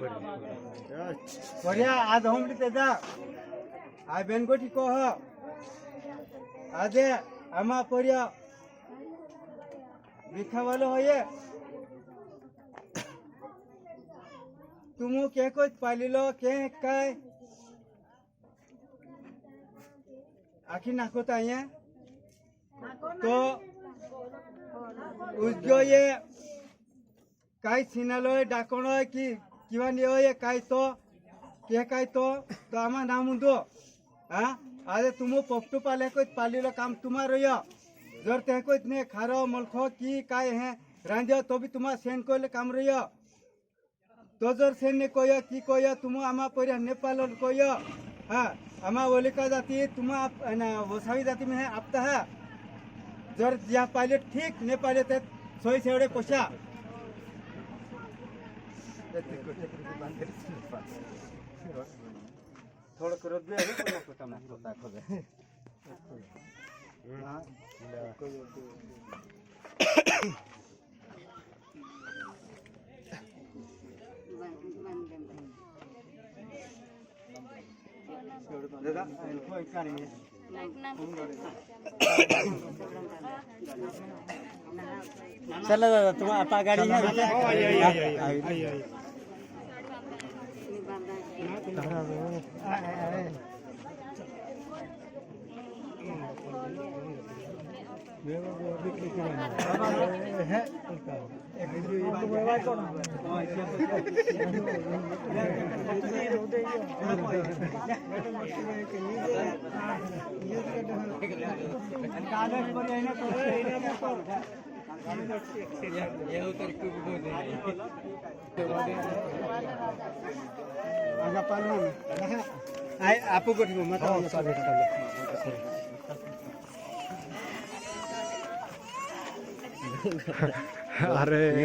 बढ़िया आज हम लिते जा आ बेनगोटी को हो आजे आमा परिया बिखा वालो हो ये तुमु के को पालिलो के काय आखी नाको ताये तो उजो ये काय सिनालोय डाकोणोय की किंवा नियोय काय तो आमा नाम उंदो हा आज तुम पपटू पाले को पालिलो काम तुम्हारो या जर ते को ने खारो मलखो की काय है रांधियो तो भी तुम्हारा सेन कोले काम रहियो तो जर सेन ने कोया की कोया तुम आमा परिया नेपाल कोया हा आमा ओलिका जाती तुम वसावी जाती में है आपता है जर या पाले ठीक ने पाले ते सोई सेवडे पोषा थोड़ा करो दे को पता ना होता खोदे हां दादा कोई कानी है चलो दादा तुम आपा गाड़ी है आपको अरे